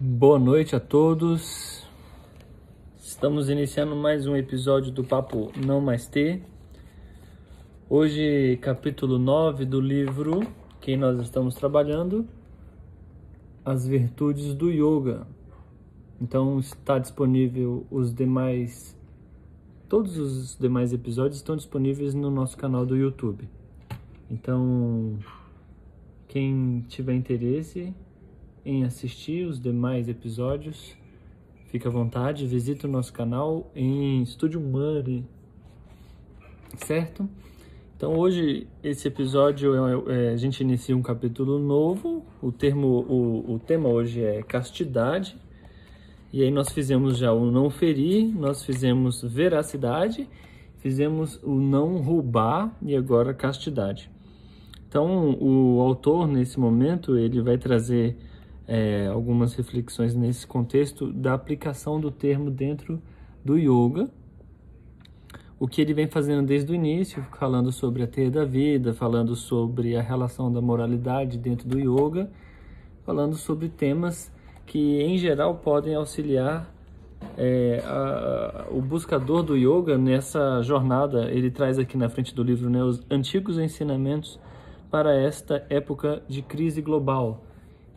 Boa noite a todos. Estamos iniciando mais um episódio do Papo Não Mais Ter. Hoje, capítulo 9 do livro que nós estamos trabalhando, As Virtudes do Yoga. Então está disponível todos os demais episódios estão disponíveis no nosso canal do YouTube. Então, quem tiver interesse em assistir os demais episódios, fica à vontade, visita o nosso canal em Studio Money, certo? Então hoje, esse episódio, a gente inicia um capítulo novo, o tema hoje é castidade, e aí nós fizemos já o não ferir, nós fizemos veracidade, fizemos o não roubar e agora castidade. Então o autor, nesse momento, ele vai trazer algumas reflexões nesse contexto da aplicação do termo dentro do yoga, o que ele vem fazendo desde o início, falando sobre a teia da vida, falando sobre a relação da moralidade dentro do yoga, falando sobre temas que em geral podem auxiliar o buscador do yoga nessa jornada. Ele traz aqui na frente do livro, né, os antigos ensinamentos para esta época de crise global.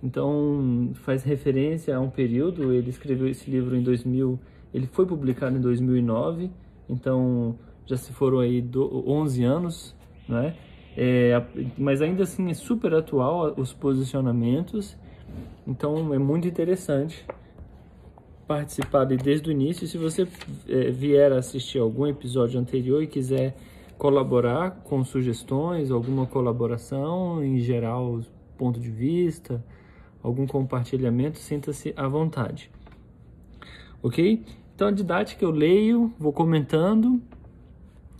Então, faz referência a um período. Ele escreveu esse livro em 2000, ele foi publicado em 2009, então já se foram aí 11 anos, né? Mas ainda assim é super atual os posicionamentos, então é muito interessante participar desde o início. Se você vier assistir algum episódio anterior e quiser colaborar com sugestões, alguma colaboração, em geral, ponto de vista, algum compartilhamento, sinta-se à vontade. Ok? Então a didática eu leio, vou comentando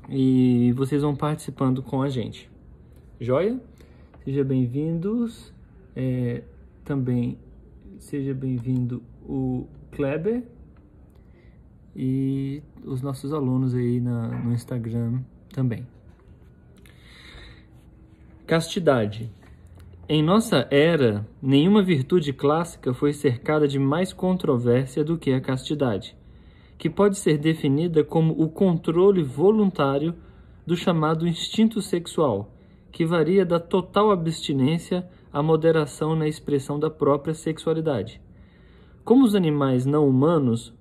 e vocês vão participando com a gente. Joia? Sejam bem-vindos. Também seja bem-vindo o Kleber e os nossos alunos aí no Instagram também. Castidade. Em nossa era, nenhuma virtude clássica foi cercada de mais controvérsia do que a castidade, que pode ser definida como o controle voluntário do chamado instinto sexual, que varia da total abstinência à moderação na expressão da própria sexualidade. Como os animais não humanos,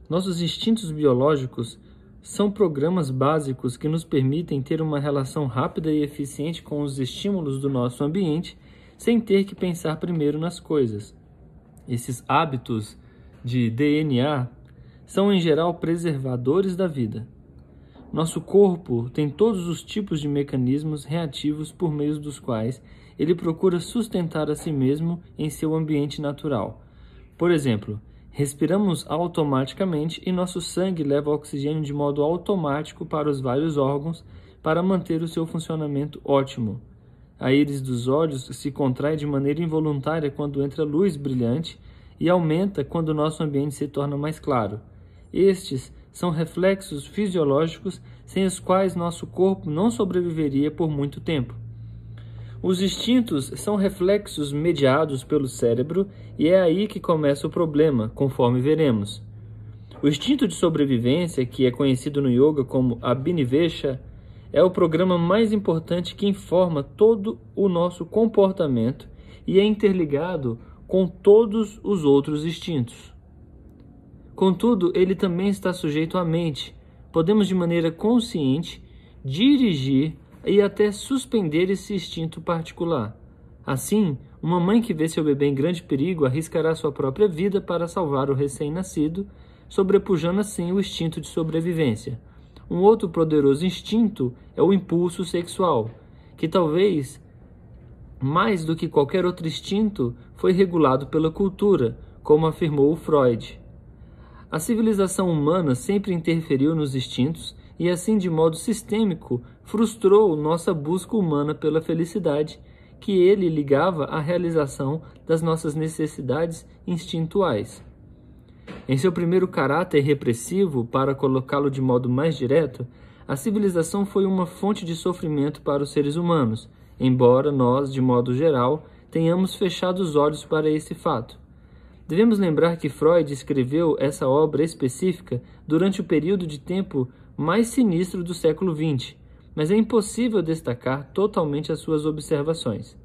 nossos instintos biológicos são programas básicos que nos permitem ter uma relação rápida e eficiente com os estímulos do nosso ambiente, sem ter que pensar primeiro nas coisas. Esses hábitos de DNA são, em geral, preservadores da vida. Nosso corpo tem todos os tipos de mecanismos reativos por meio dos quais ele procura sustentar a si mesmo em seu ambiente natural. Por exemplo, respiramos automaticamente e nosso sangue leva oxigênio de modo automático para os vários órgãos para manter o seu funcionamento ótimo. A íris dos olhos se contrai de maneira involuntária quando entra luz brilhante e aumenta quando o nosso ambiente se torna mais claro. Estes são reflexos fisiológicos sem os quais nosso corpo não sobreviveria por muito tempo. Os instintos são reflexos mediados pelo cérebro e é aí que começa o problema, conforme veremos. O instinto de sobrevivência, que é conhecido no yoga como Abhinivesha, é o programa mais importante que informa todo o nosso comportamento e é interligado com todos os outros instintos. Contudo, ele também está sujeito à mente. Podemos, de maneira consciente, dirigir e até suspender esse instinto particular. Assim, uma mãe que vê seu bebê em grande perigo arriscará sua própria vida para salvar o recém-nascido, sobrepujando assim o instinto de sobrevivência. Um outro poderoso instinto é o impulso sexual, que talvez, mais do que qualquer outro instinto, foi regulado pela cultura, como afirmou Freud. A civilização humana sempre interferiu nos instintos e assim, de modo sistêmico, frustrou nossa busca humana pela felicidade, que ele ligava à realização das nossas necessidades instintuais. Em seu primeiro caráter repressivo, para colocá-lo de modo mais direto, a civilização foi uma fonte de sofrimento para os seres humanos, embora nós, de modo geral, tenhamos fechado os olhos para esse fato. Devemos lembrar que Freud escreveu essa obra específica durante o período de tempo mais sinistro do século XX, mas é impossível destacar totalmente as suas observações.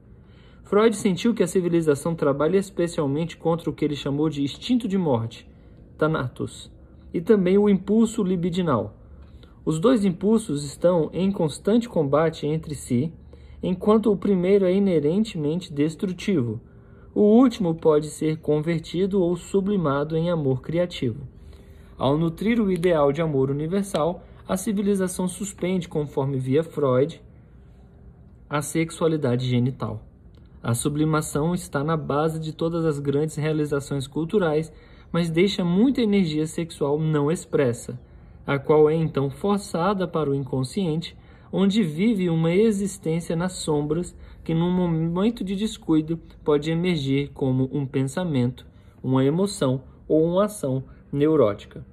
Freud sentiu que a civilização trabalha especialmente contra o que ele chamou de instinto de morte, Thanatos, e também o impulso libidinal. Os dois impulsos estão em constante combate entre si, enquanto o primeiro é inerentemente destrutivo. O último pode ser convertido ou sublimado em amor criativo. Ao nutrir o ideal de amor universal, a civilização suspende, conforme via Freud, a sexualidade genital. A sublimação está na base de todas as grandes realizações culturais, mas deixa muita energia sexual não expressa, a qual é então forçada para o inconsciente, onde vive uma existência nas sombras que, num momento de descuido, pode emergir como um pensamento, uma emoção ou uma ação neurótica.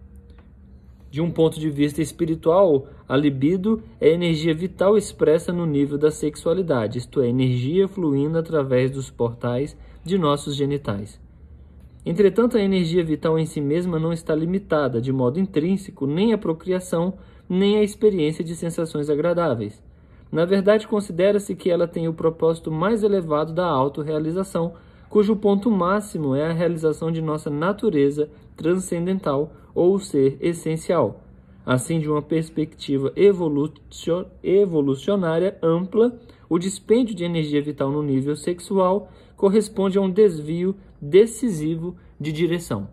De um ponto de vista espiritual, a libido é energia vital expressa no nível da sexualidade, isto é, energia fluindo através dos portais de nossos genitais. Entretanto, a energia vital em si mesma não está limitada, de modo intrínseco, nem à procriação, nem à experiência de sensações agradáveis. Na verdade, considera-se que ela tem o propósito mais elevado da autorrealização, cujo ponto máximo é a realização de nossa natureza transcendental ou ser essencial. Assim, de uma perspectiva evolucionária ampla, o dispêndio de energia vital no nível sexual corresponde a um desvio decisivo de direção.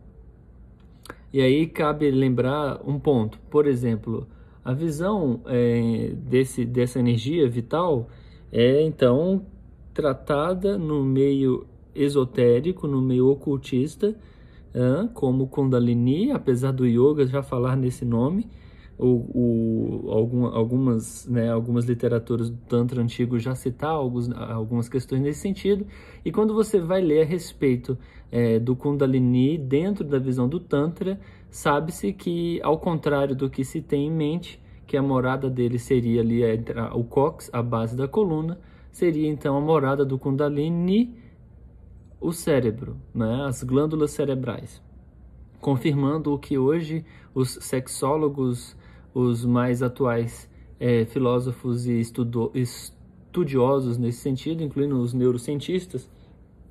E aí cabe lembrar um ponto, por exemplo, a visão dessa energia vital é então tratada no meio esotérico, no meio ocultista, como Kundalini, apesar do yoga já falar nesse nome, algumas literaturas do Tantra antigo já citar algumas questões nesse sentido, e quando você vai ler a respeito do Kundalini dentro da visão do Tantra, sabe-se que, ao contrário do que se tem em mente, que a morada dele seria ali o cóccix, a base da coluna, seria então a morada do Kundalini, o cérebro, né, as glândulas cerebrais, confirmando o que hoje os sexólogos, os mais atuais filósofos e estudiosos nesse sentido, incluindo os neurocientistas,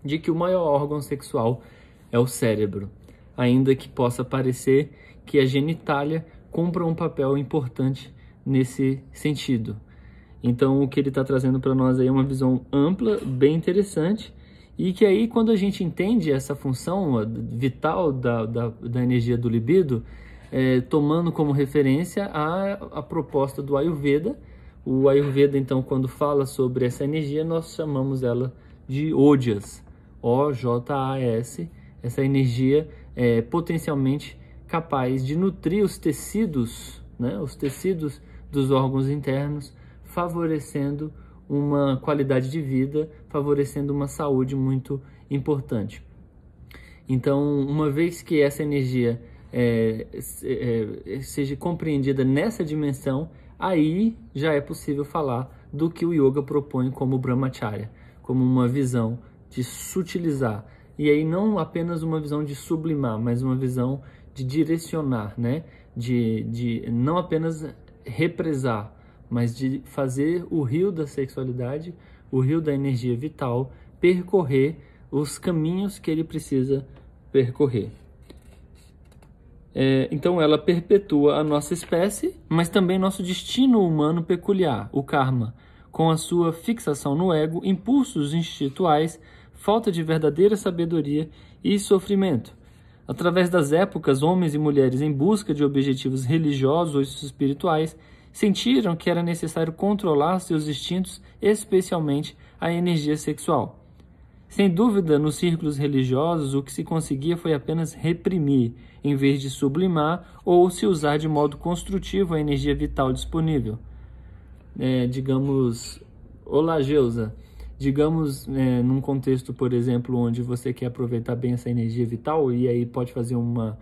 de que o maior órgão sexual é o cérebro, ainda que possa parecer que a genitália cumpra um papel importante nesse sentido. Então, o que ele está trazendo para nós aí é uma visão ampla, bem interessante, e que aí, quando a gente entende essa função vital da energia do libido, tomando como referência a proposta do Ayurveda. O Ayurveda, então, quando fala sobre essa energia, nós chamamos ela de Ojas, O-J-A-S, essa energia potencialmente capaz de nutrir os tecidos, né, os tecidos dos órgãos internos, favorecendo uma qualidade de vida, favorecendo uma saúde muito importante. Então, uma vez que essa energia seja compreendida nessa dimensão, aí já é possível falar do que o yoga propõe como Brahmacharya, como uma visão de sutilizar, e aí não apenas uma visão de sublimar, mas uma visão de direcionar, né? de não apenas represar, mas de fazer o rio da sexualidade, o rio da energia vital, percorrer os caminhos que ele precisa percorrer. Então ela perpetua a nossa espécie, mas também nosso destino humano peculiar, o karma, com a sua fixação no ego, impulsos instintuais, falta de verdadeira sabedoria e sofrimento. Através das épocas, homens e mulheres em busca de objetivos religiosos ou espirituais sentiram que era necessário controlar seus instintos, especialmente a energia sexual. Sem dúvida, nos círculos religiosos, o que se conseguia foi apenas reprimir, em vez de sublimar ou se usar de modo construtivo a energia vital disponível. Olá, Geusa. Digamos, num contexto, por exemplo, onde você quer aproveitar bem essa energia vital, e aí pode fazer uma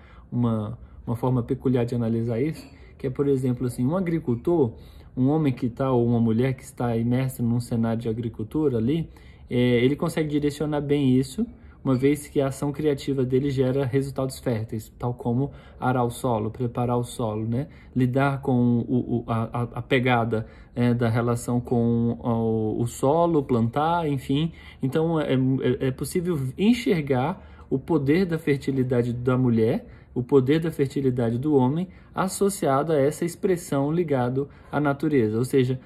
forma peculiar de analisar isso, que é, por exemplo, assim, um agricultor, um homem que está, ou uma mulher que está imersa num cenário de agricultura ali, ele consegue direcionar bem isso, uma vez que a ação criativa dele gera resultados férteis, tal como arar o solo, preparar o solo, né? Lidar com a pegada da relação com o solo, plantar, enfim. Então, é possível enxergar o poder da fertilidade da mulher, o poder da fertilidade do homem, associado a essa expressão ligado à natureza. Ou seja,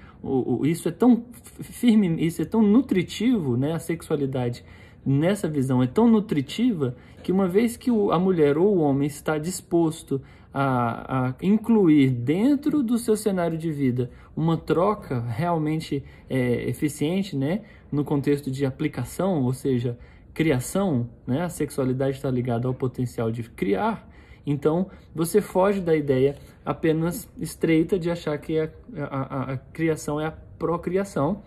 isso é tão firme, isso é tão nutritivo, né? A sexualidade nessa visão é tão nutritiva que uma vez que a mulher ou o homem está disposto a incluir dentro do seu cenário de vida uma troca realmente eficiente, né? No contexto de aplicação, ou seja, criação, né? A sexualidade está ligada ao potencial de criar. Então, você foge da ideia apenas estreita de achar que a criação é a procriação,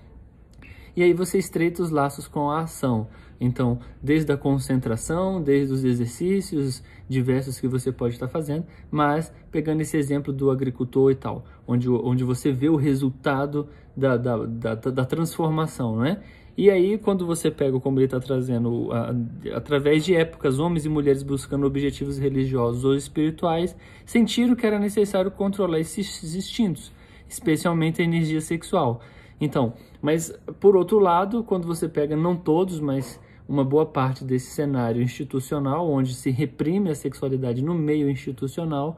e aí você estreita os laços com a ação. Então, desde a concentração, desde os exercícios diversos que você pode estar fazendo, mas pegando esse exemplo do agricultor e tal, onde você vê o resultado da transformação, né? E aí, quando você pega, como ele está trazendo, através de épocas, homens e mulheres buscando objetivos religiosos ou espirituais, sentiram que era necessário controlar esses instintos, especialmente a energia sexual. Então, mas por outro lado, quando você pega, não todos, mas uma boa parte desse cenário institucional, onde se reprime a sexualidade no meio institucional,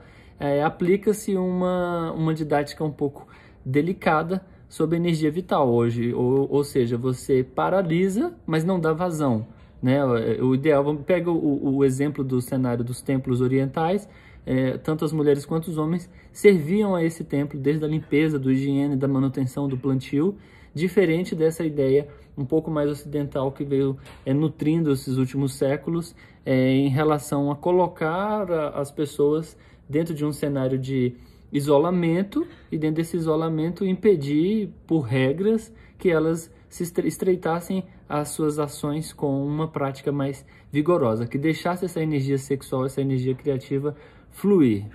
aplica-se uma didática um pouco delicada sobre energia vital hoje, ou seja, você paralisa, mas não dá vazão, né? O ideal, pega o exemplo do cenário dos templos orientais, tanto as mulheres quanto os homens serviam a esse templo desde a limpeza, do higiene, da manutenção, do plantio, diferente dessa ideia um pouco mais ocidental que veio nutrindo esses últimos séculos em relação a colocar as pessoas dentro de um cenário de isolamento, e dentro desse isolamento impedir, por regras, que elas se estreitassem as suas ações com uma prática mais vigorosa, que deixasse essa energia sexual, essa energia criativa fluir.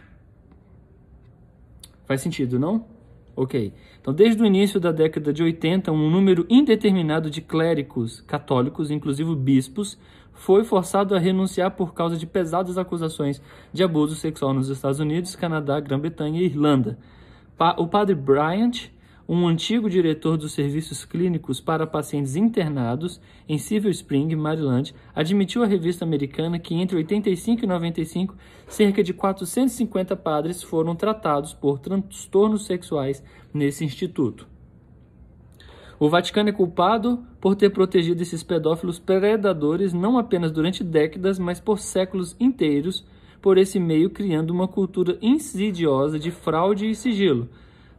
Faz sentido, não? Ok. Então, desde o início da década de 80, um número indeterminado de clérigos católicos, inclusive bispos, foi forçado a renunciar por causa de pesadas acusações de abuso sexual nos Estados Unidos, Canadá, Grã-Bretanha e Irlanda. O padre Bryant, um antigo diretor dos serviços clínicos para pacientes internados em Silver Spring, Maryland, admitiu à revista americana que entre 85 e 95, cerca de 450 padres foram tratados por transtornos sexuais nesse instituto. O Vaticano é culpado por ter protegido esses pedófilos predadores não apenas durante décadas, mas por séculos inteiros, por esse meio criando uma cultura insidiosa de fraude e sigilo.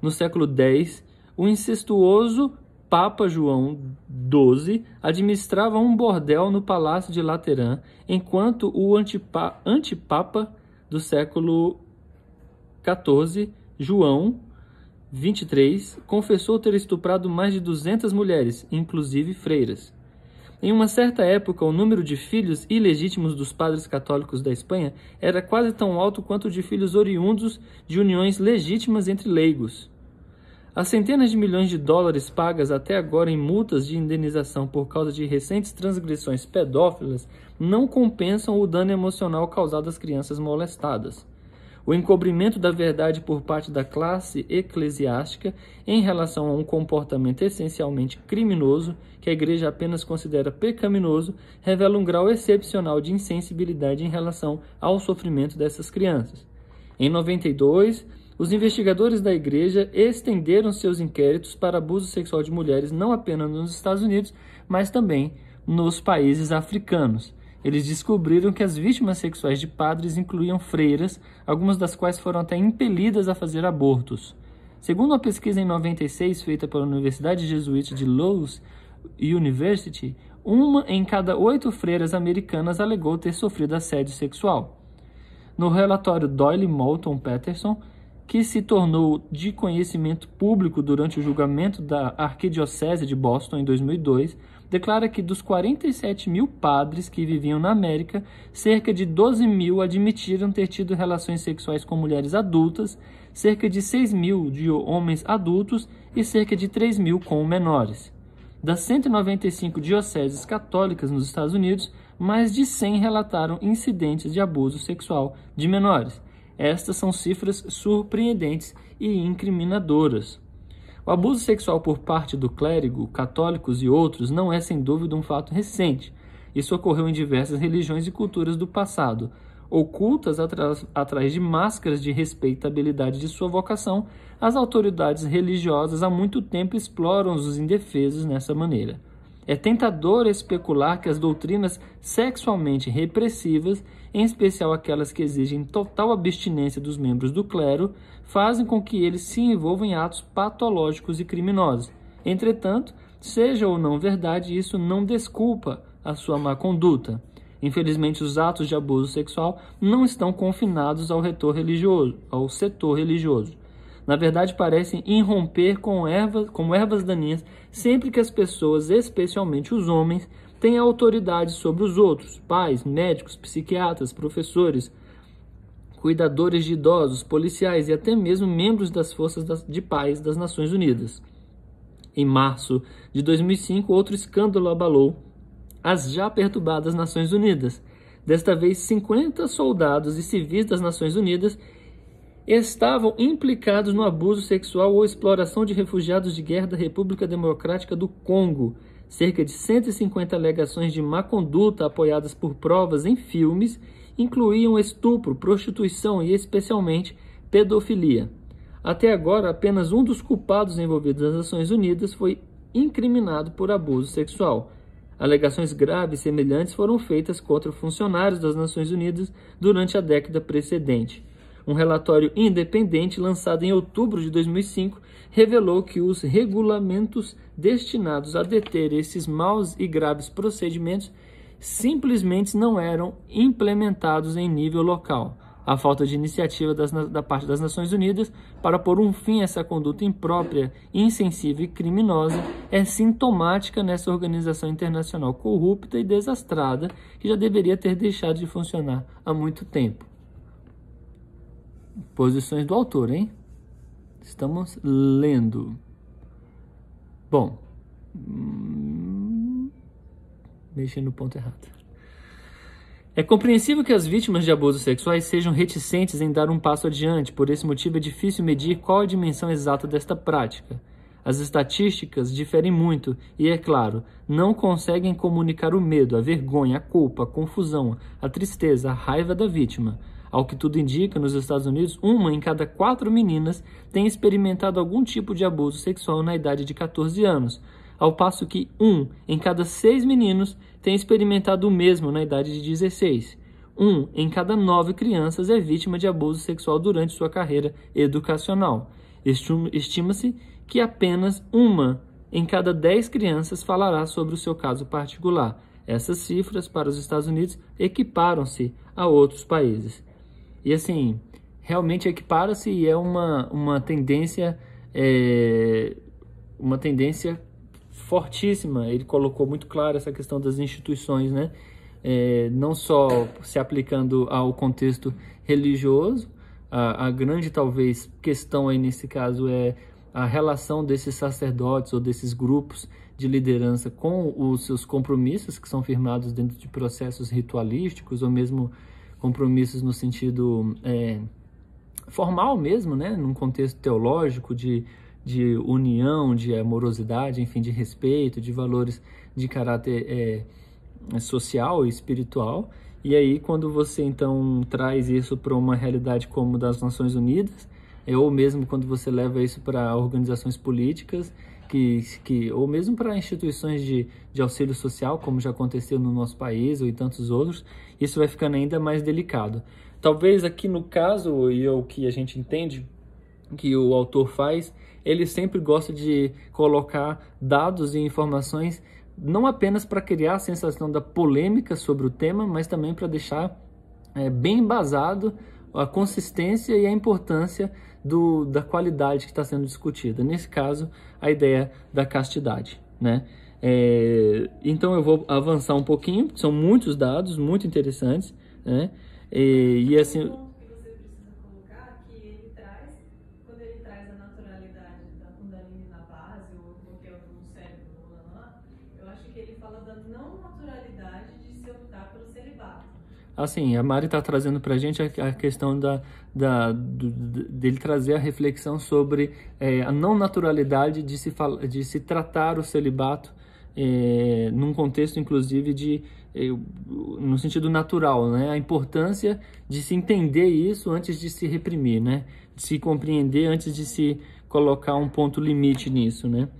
No século X, o incestuoso Papa João XII administrava um bordel no Palácio de Lateran, enquanto o antipapa do século XIV, João XXIII, confessou ter estuprado mais de 200 mulheres, inclusive freiras. Em uma certa época, o número de filhos ilegítimos dos padres católicos da Espanha era quase tão alto quanto o de filhos oriundos de uniões legítimas entre leigos. As centenas de milhões de dólares pagas até agora em multas de indenização por causa de recentes transgressões pedófilas não compensam o dano emocional causado às crianças molestadas. O encobrimento da verdade por parte da classe eclesiástica em relação a um comportamento essencialmente criminoso, que a Igreja apenas considera pecaminoso, revela um grau excepcional de insensibilidade em relação ao sofrimento dessas crianças. Em 92, os investigadores da Igreja estenderam seus inquéritos para abuso sexual de mulheres não apenas nos Estados Unidos, mas também nos países africanos. Eles descobriram que as vítimas sexuais de padres incluíam freiras, algumas das quais foram até impelidas a fazer abortos. Segundo uma pesquisa em 96 feita pela Universidade Jesuíta de Lowell University, 1 em cada 8 freiras americanas alegou ter sofrido assédio sexual. No relatório Doyle Moulton Patterson, que se tornou de conhecimento público durante o julgamento da Arquidiocese de Boston em 2002, declara que dos 47 mil padres que viviam na América, cerca de 12 mil admitiram ter tido relações sexuais com mulheres adultas, cerca de 6 mil de homens adultos e cerca de 3 mil com menores. Das 195 dioceses católicas nos Estados Unidos, mais de 100 relataram incidentes de abuso sexual de menores. Estas são cifras surpreendentes e incriminadoras. O abuso sexual por parte do clérigo, católicos e outros não é sem dúvida um fato recente. Isso ocorreu em diversas religiões e culturas do passado, ocultas atrás de máscaras de respeitabilidade de sua vocação. As autoridades religiosas há muito tempo exploram os indefesos nessa maneira. É tentador especular que as doutrinas sexualmente repressivas, em especial aquelas que exigem total abstinência dos membros do clero, fazem com que eles se envolvam em atos patológicos e criminosos. Entretanto, seja ou não verdade, isso não desculpa a sua má conduta. Infelizmente, os atos de abuso sexual não estão confinados ao setor religioso. Na verdade, parecem irromper como ervas daninhas sempre que as pessoas, especialmente os homens, têm autoridade sobre os outros: pais, médicos, psiquiatras, professores, cuidadores de idosos, policiais e até mesmo membros das forças de paz das Nações Unidas. Em março de 2005, outro escândalo abalou as já perturbadas Nações Unidas. Desta vez, 50 soldados e civis das Nações Unidas estavam implicados no abuso sexual ou exploração de refugiados de guerra da República Democrática do Congo. Cerca de 150 alegações de má conduta apoiadas por provas em filmes incluíam estupro, prostituição e, especialmente, pedofilia. Até agora, apenas um dos culpados envolvidos nas Nações Unidas foi incriminado por abuso sexual. Alegações graves semelhantes foram feitas contra funcionários das Nações Unidas durante a década precedente. Um relatório independente lançado em outubro de 2005 revelou que os regulamentos destinados a deter esses maus e graves procedimentos simplesmente não eram implementados em nível local. A falta de iniciativa da parte das Nações Unidas para pôr um fim a essa conduta imprópria, insensível e criminosa é sintomática nessa organização internacional corrupta e desastrada que já deveria ter deixado de funcionar há muito tempo. Posições do autor, hein? Estamos lendo. Bom, mexendo no ponto errado. É compreensível que as vítimas de abusos sexuais sejam reticentes em dar um passo adiante. Por esse motivo, é difícil medir qual a dimensão exata desta prática. As estatísticas diferem muito e, é claro, não conseguem comunicar o medo, a vergonha, a culpa, a confusão, a tristeza, a raiva da vítima. Ao que tudo indica, nos Estados Unidos, 1 em cada 4 meninas tem experimentado algum tipo de abuso sexual na idade de 14 anos, ao passo que 1 em cada 6 meninos tem experimentado o mesmo na idade de 16. 1 em cada 9 crianças é vítima de abuso sexual durante sua carreira educacional. Estima-se que apenas 1 em cada 10 crianças falará sobre o seu caso particular. Essas cifras para os Estados Unidos equiparam-se a outros países. E assim, realmente equipara-se e é uma tendência fortíssima. Ele colocou muito claro essa questão das instituições, né? Não só se aplicando ao contexto religioso, a grande talvez questão aí nesse caso é a relação desses sacerdotes ou desses grupos de liderança com os seus compromissos que são firmados dentro de processos ritualísticos ou mesmo compromissos no sentido formal mesmo, né? Num contexto teológico de união, de amorosidade, enfim, de respeito, de valores de caráter social e espiritual. E aí, quando você, então, traz isso para uma realidade como das Nações Unidas, ou mesmo quando você leva isso para organizações políticas, ou mesmo para instituições de auxílio social, como já aconteceu no nosso país ou em tantos outros, isso vai ficando ainda mais delicado. Talvez aqui no caso, e o que a gente entende que o autor faz, ele sempre gosta de colocar dados e informações não apenas para criar a sensação da polêmica sobre o tema, mas também para deixar bem embasado a consistência e a importância da qualidade que está sendo discutida. Nesse caso, a ideia da castidade, né? Então eu vou avançar um pouquinho, são muitos dados, muito interessantes, né? E assim... Da Kundalini na base, ou qualquer outro no cérebro, eu acho que ele fala da não naturalidade de se optar pelo celibato. Assim, a Mari está trazendo para a gente a questão dele trazer a reflexão sobre a não naturalidade de se tratar o celibato num contexto, inclusive, no sentido natural, né? A importância de se entender isso antes de se reprimir, né? De se compreender antes de se colocar um ponto limite nisso, né?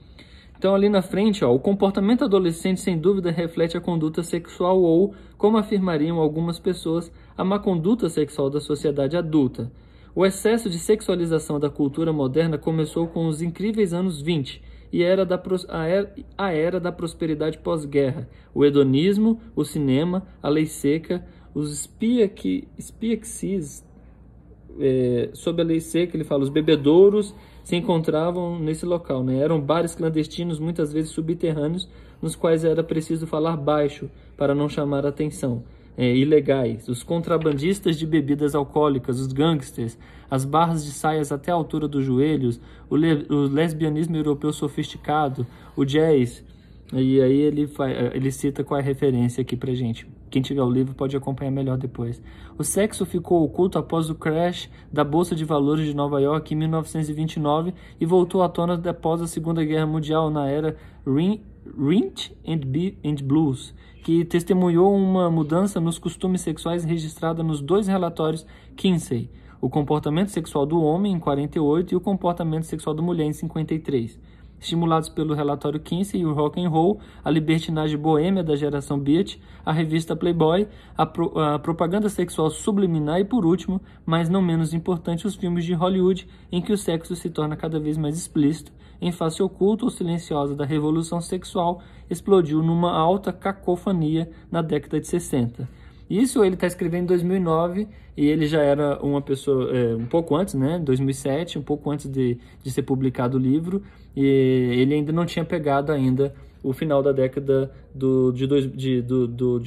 Então, ali na frente, ó, o comportamento adolescente, sem dúvida, reflete a conduta sexual ou, como afirmariam algumas pessoas, a má conduta sexual da sociedade adulta. O excesso de sexualização da cultura moderna começou com os incríveis anos 20 e a era da prosperidade pós-guerra, o hedonismo, o cinema, a lei seca, os espiaxis, sob a lei seca, ele fala, os bebedouros se encontravam nesse local, né? Eram bares clandestinos, muitas vezes subterrâneos, nos quais era preciso falar baixo para não chamar a atenção. Ilegais, os contrabandistas de bebidas alcoólicas, os gangsters, as barras de saias até a altura dos joelhos, o lesbianismo europeu sofisticado, o jazz. E aí ele cita qual é a referência aqui pra gente. Quem tiver o livro pode acompanhar melhor depois. O sexo ficou oculto após o crash da Bolsa de Valores de Nova York em 1929 e voltou à tona após a Segunda Guerra Mundial na era Rhythm and Blues, que testemunhou uma mudança nos costumes sexuais registrada nos dois relatórios Kinsey, o comportamento sexual do homem em 48 e o comportamento sexual da mulher em 53. Estimulados pelo relatório Kinsey e o rock and roll, a libertinagem boêmia da geração Beat, a revista Playboy, a propaganda sexual subliminar e, por último, mas não menos importante, os filmes de Hollywood, em que o sexo se torna cada vez mais explícito, em face oculta ou silenciosa da revolução sexual, explodiu numa alta cacofonia na década de 60. Isso ele está escrevendo em 2009 e ele já era uma pessoa um pouco antes, né, 2007, um pouco antes de ser publicado o livro, e ele ainda não tinha pegado ainda o final da década de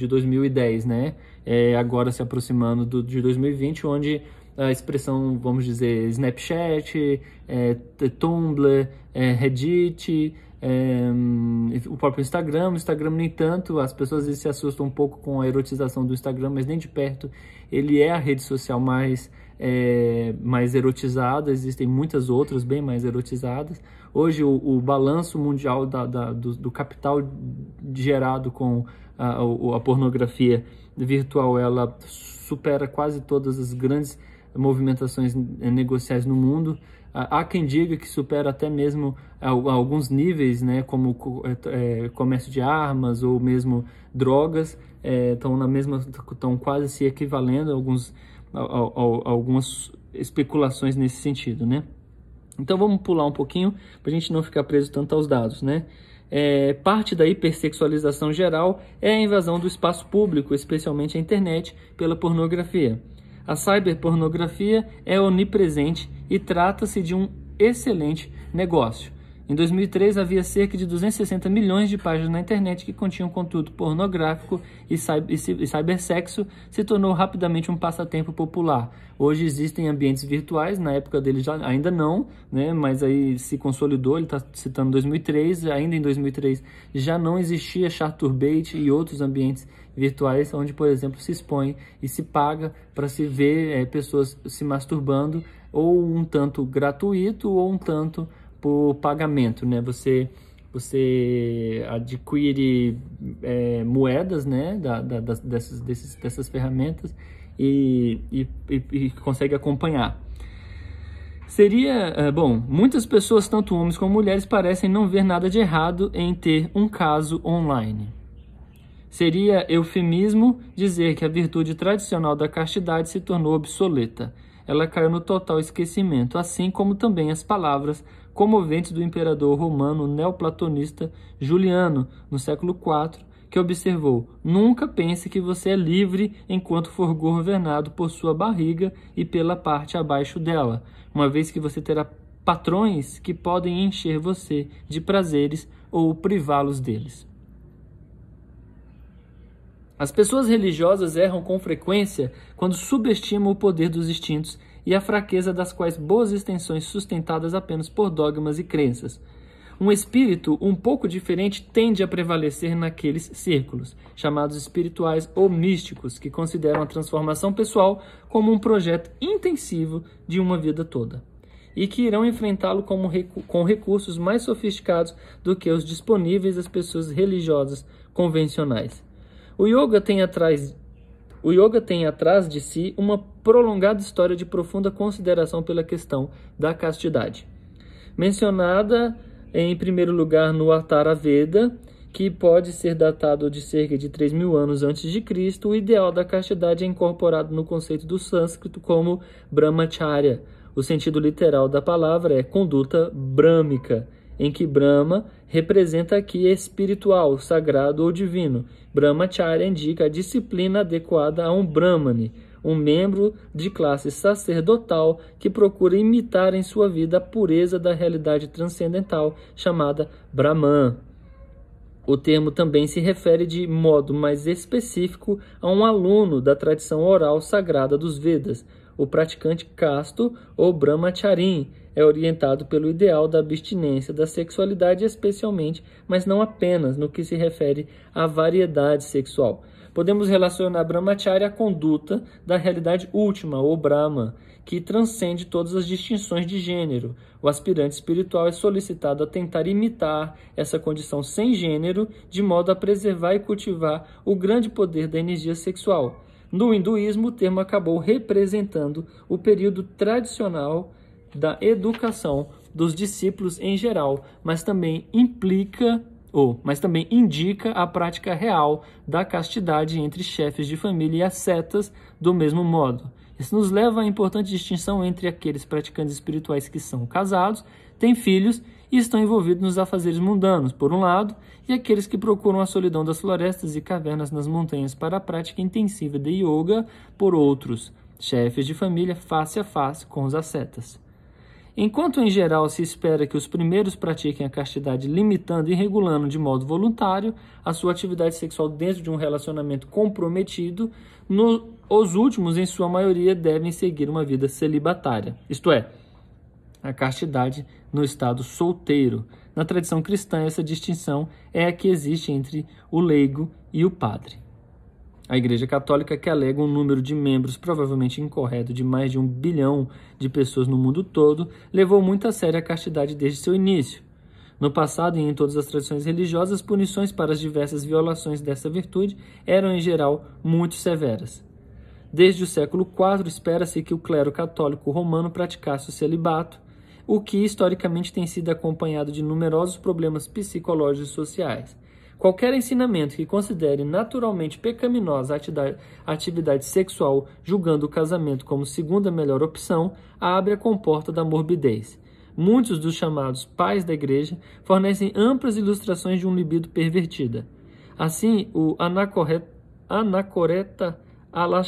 2010, né, agora se aproximando de 2020, onde a expressão, vamos dizer, Snapchat, Tumblr, Reddit, o próprio Instagram, nem tanto, as pessoas às vezes se assustam um pouco com a erotização do Instagram, mas nem de perto, ele é a rede social mais erotizada, existem muitas outras bem mais erotizadas. Hoje o balanço mundial do capital gerado com a pornografia virtual, ela supera quase todas as grandes movimentações negociais no mundo. Há quem diga que supera até mesmo alguns níveis, né, como comércio de armas ou mesmo drogas, estão quase se equivalendo algumas especulações nesse sentido, né? Então vamos pular um pouquinho para a gente não ficar preso tanto aos dados, né? Parte da hipersexualização geral é a invasão do espaço público, especialmente a internet, pela pornografia. A cyberpornografia é onipresente e trata-se de um excelente negócio. Em 2003, havia cerca de 260 milhões de páginas na internet que continham conteúdo pornográfico e cybersexo se tornou rapidamente um passatempo popular. Hoje existem ambientes virtuais, na época dele ainda não, né, mas aí se consolidou, ele está citando 2003, ainda em 2003 já não existia Chaturbate e outros ambientes virtuais onde, por exemplo, se expõe e se paga para se ver pessoas se masturbando, ou um tanto gratuito ou um tanto por pagamento, né? Você adquire moedas, né, dessas ferramentas e consegue acompanhar. Bom, muitas pessoas, tanto homens como mulheres, parecem não ver nada de errado em ter um caso online. Seria eufemismo dizer que a virtude tradicional da castidade se tornou obsoleta. Ela caiu no total esquecimento, assim como também as palavras comoventes do imperador romano neoplatonista Juliano, no século IV, que observou: nunca pense que você é livre enquanto for governado por sua barriga e pela parte abaixo dela, uma vez que você terá patrões que podem encher você de prazeres ou privá-los deles. As pessoas religiosas erram com frequência quando subestimam o poder dos instintos e a fraqueza das quais boas extensões sustentadas apenas por dogmas e crenças. Um espírito um pouco diferente tende a prevalecer naqueles círculos, chamados espirituais ou místicos, que consideram a transformação pessoal como um projeto intensivo de uma vida toda, e que irão enfrentá-lo com recursos mais sofisticados do que os disponíveis às pessoas religiosas convencionais. O yoga tem atrás de si uma prolongada história de profunda consideração pela questão da castidade. Mencionada em primeiro lugar no Atara Veda, que pode ser datado de cerca de 3.000 anos antes de Cristo, o ideal da castidade é incorporado no conceito do sânscrito como brahmacharya. O sentido literal da palavra é conduta brâmica, em que Brahma representa aqui espiritual, sagrado ou divino. Brahmacharya indica a disciplina adequada a um brahmane, um membro de classe sacerdotal que procura imitar em sua vida a pureza da realidade transcendental chamada Brahman. O termo também se refere de modo mais específico a um aluno da tradição oral sagrada dos Vedas. O praticante casto ou brahmacharin é orientado pelo ideal da abstinência da sexualidade especialmente, mas não apenas no que se refere à variedade sexual. Podemos relacionar brahmacharya à conduta da realidade última, ou Brahma, que transcende todas as distinções de gênero. O aspirante espiritual é solicitado a tentar imitar essa condição sem gênero, de modo a preservar e cultivar o grande poder da energia sexual. No hinduísmo, o termo acabou representando o período tradicional da educação dos discípulos em geral, mas também indica a prática real da castidade entre chefes de família e ascetas do mesmo modo. Isso nos leva à importante distinção entre aqueles praticantes espirituais que são casados, têm filhos e estão envolvidos nos afazeres mundanos, por um lado, e aqueles que procuram a solidão das florestas e cavernas nas montanhas para a prática intensiva de yoga, por outros, chefes de família face a face com os ascetas. Enquanto em geral se espera que os primeiros pratiquem a castidade limitando e regulando de modo voluntário a sua atividade sexual dentro de um relacionamento comprometido, os últimos, em sua maioria, devem seguir uma vida celibatária, isto é, a castidade no estado solteiro. Na tradição cristã, essa distinção é a que existe entre o leigo e o padre. A Igreja Católica, que alega um número de membros provavelmente incorreto de mais de 1 bilhão de pessoas no mundo todo, levou muito a sério a castidade desde seu início. No passado e em todas as tradições religiosas, as punições para as diversas violações dessa virtude eram, em geral, muito severas. Desde o século IV, espera-se que o clero católico romano praticasse o celibato, o que historicamente tem sido acompanhado de numerosos problemas psicológicos e sociais. Qualquer ensinamento que considere naturalmente pecaminosa a atividade sexual, julgando o casamento como segunda melhor opção, abre a comporta da morbidez. Muitos dos chamados pais da igreja fornecem amplas ilustrações de um libido pervertida. Assim, o anacoreta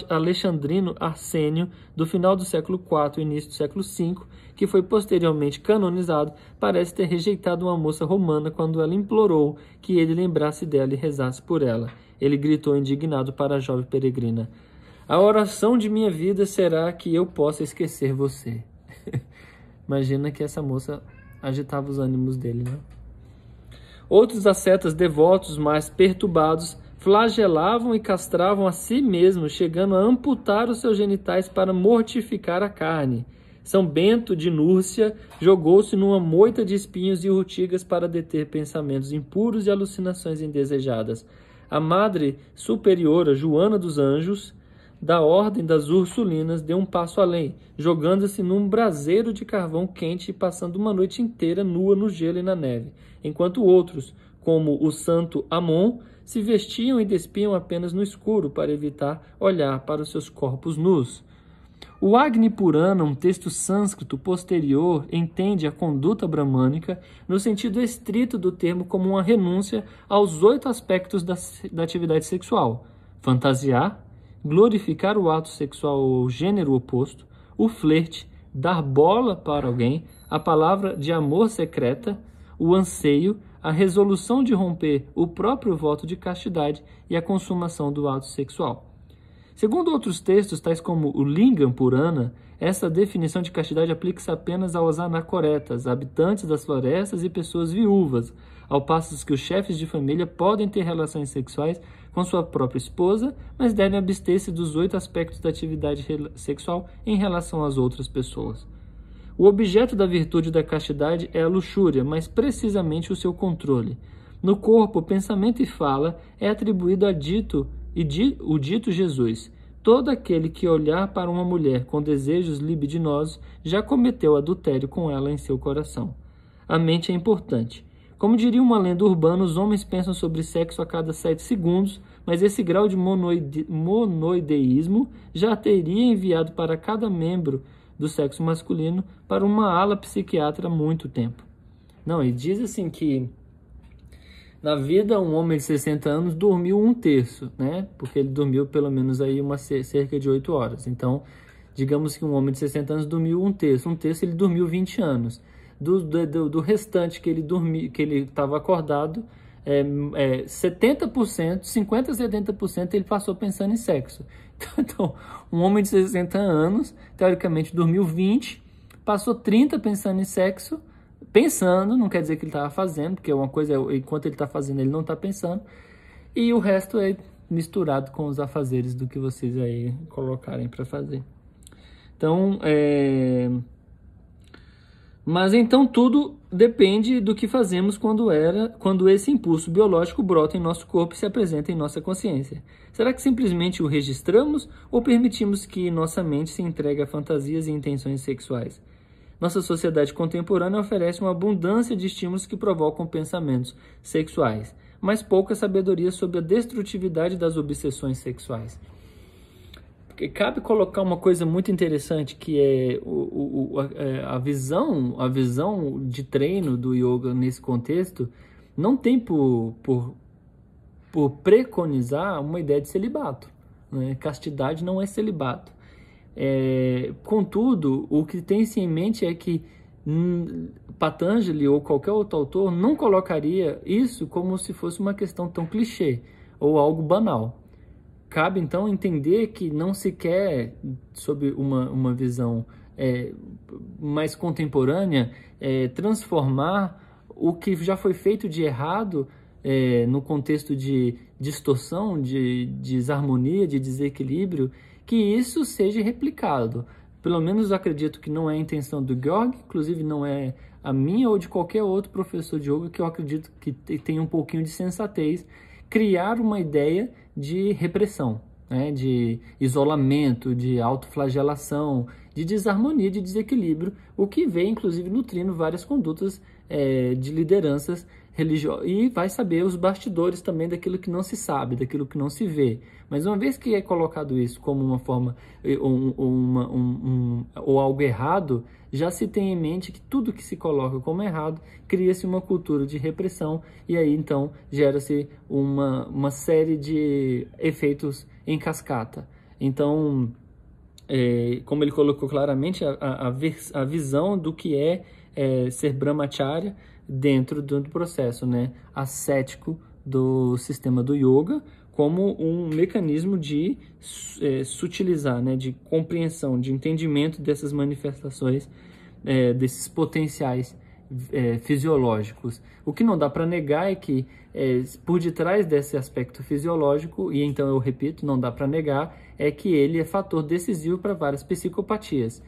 alexandrino Arsênio, do final do século IV e início do século V, que foi posteriormente canonizado, parece ter rejeitado uma moça romana quando ela implorou que ele lembrasse dela e rezasse por ela. Ele gritou indignado para a jovem peregrina: "A oração de minha vida será que eu possa esquecer você." Imagina que essa moça agitava os ânimos dele, né? Outros ascetas devotos mais perturbados flagelavam e castravam a si mesmos, chegando a amputar os seus genitais para mortificar a carne. São Bento de Núrcia jogou-se numa moita de espinhos e urtigas para deter pensamentos impuros e alucinações indesejadas. A Madre Superiora Joana dos Anjos, da Ordem das Ursulinas, deu um passo além, jogando-se num braseiro de carvão quente e passando uma noite inteira nua no gelo e na neve, enquanto outros, como o santo Amon, se vestiam e despiam apenas no escuro para evitar olhar para os seus corpos nus. O Agni Purana, um texto sânscrito posterior, entende a conduta bramânica no sentido estrito do termo como uma renúncia aos 8 aspectos da atividade sexual: fantasiar, glorificar o ato sexual ou gênero oposto, o flerte, dar bola para alguém, a palavra de amor secreta, o anseio, a resolução de romper o próprio voto de castidade e a consumação do ato sexual. Segundo outros textos, tais como o Lingam Purana, essa definição de castidade aplica-se apenas aos anacoretas, habitantes das florestas e pessoas viúvas, ao passo que os chefes de família podem ter relações sexuais com sua própria esposa, mas devem abster-se dos 8 aspectos da atividade sexual em relação às outras pessoas. O objeto da virtude da castidade é a luxúria, mas precisamente o seu controle. No corpo, pensamento e fala é atribuído a o dito Jesus. Todo aquele que olhar para uma mulher com desejos libidinosos já cometeu adultério com ela em seu coração. A mente é importante. Como diria uma lenda urbana, os homens pensam sobre sexo a cada 7 segundos, mas esse grau de monoideísmo já teria enviado para cada membro do sexo masculino para uma ala psiquiatra há muito tempo. Não, e diz assim que na vida um homem de 60 anos dormiu 1/3, né? Porque ele dormiu pelo menos aí cerca de 8 horas. Então, digamos que um homem de 60 anos dormiu 1/3. 1/3 ele dormiu 20 anos. Do restante que ele dormiu, que ele estava acordado, 70%, 50% a 70% ele passou pensando em sexo. Então, um homem de 60 anos, teoricamente dormiu 20, passou 30 pensando em sexo, pensando, não quer dizer que ele estava fazendo, porque uma coisa é, enquanto ele está fazendo, ele não está pensando, e o resto é misturado com os afazeres do que vocês aí colocarem para fazer. Então, mas então tudo depende do que fazemos quando esse impulso biológico brota em nosso corpo e se apresenta em nossa consciência. Será que simplesmente o registramos ou permitimos que nossa mente se entregue a fantasias e intenções sexuais? Nossa sociedade contemporânea oferece uma abundância de estímulos que provocam pensamentos sexuais, mas pouca sabedoria sobre a destrutividade das obsessões sexuais. Cabe colocar uma coisa muito interessante, que é a visão de treino do yoga nesse contexto não tem por preconizar uma ideia de celibato, né? Castidade não é celibato. Contudo, o que tem-se em mente é que Patanjali ou qualquer outro autor não colocaria isso como se fosse uma questão tão clichê ou algo banal. Cabe, então, entender que não se quer, sob uma visão mais contemporânea, transformar o que já foi feito de errado no contexto de distorção, de desarmonia, de desequilíbrio, que isso seja replicado. Pelo menos eu acredito que não é a intenção do Georg, inclusive não é a minha ou de qualquer outro professor de yoga, que eu acredito que tem um pouquinho de sensatez, criar uma ideia de repressão, né? De isolamento, de autoflagelação, de desarmonia, de desequilíbrio, o que vem, inclusive, nutrindo várias condutas de lideranças religiosas. E vai saber os bastidores também daquilo que não se sabe, daquilo que não se vê. Mas uma vez que é colocado isso como uma forma ou algo errado, já se tem em mente que tudo que se coloca como errado cria-se uma cultura de repressão e aí então gera-se uma série de efeitos em cascata. Então, como ele colocou claramente, a visão do que é ser brahmacharya dentro do processo, né, ascético do sistema do yoga, como um mecanismo de sutilizar, né, de compreensão, de entendimento dessas manifestações, desses potenciais fisiológicos. O que não dá para negar é que por detrás desse aspecto fisiológico, e então eu repito, não dá para negar, é que ele é fator decisivo para várias psicopatias.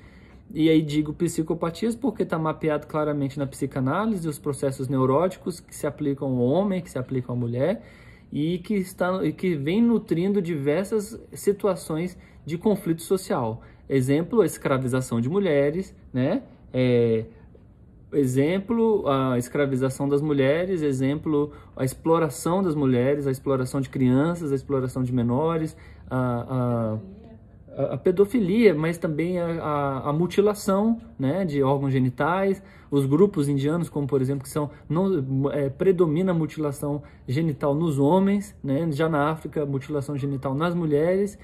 E aí digo psicopatias porque está mapeado claramente na psicanálise os processos neuróticos que se aplicam ao homem, que se aplicam à mulher, e que vem nutrindo diversas situações de conflito social. Exemplo, a escravização de mulheres, né? Exemplo, a escravização das mulheres, exemplo, a exploração das mulheres, a exploração de crianças, a exploração de menores, a pedofilia, mas também a mutilação, né, de órgãos genitais, os grupos indianos, como por exemplo, que predomina a mutilação genital nos homens, né, já na África, mutilação genital nas mulheres,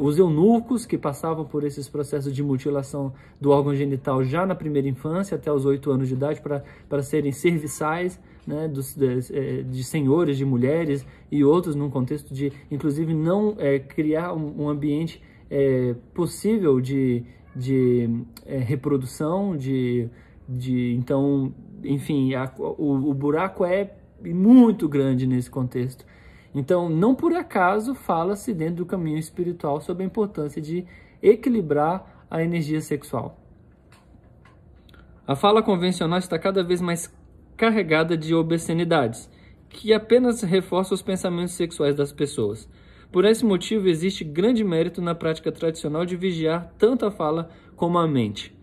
os eunucos, que passavam por esses processos de mutilação do órgão genital já na primeira infância, até os 8 anos de idade, para serem serviçais, né, de senhores, de mulheres e outros, num contexto de, inclusive, não criar um ambiente possível de reprodução, então, enfim, o buraco é muito grande nesse contexto. Então, não por acaso fala-se dentro do caminho espiritual sobre a importância de equilibrar a energia sexual. A fala convencional está cada vez mais carregada de obscenidades, que apenas reforçam os pensamentos sexuais das pessoas. Por esse motivo, existe grande mérito na prática tradicional de vigiar tanto a fala como a mente.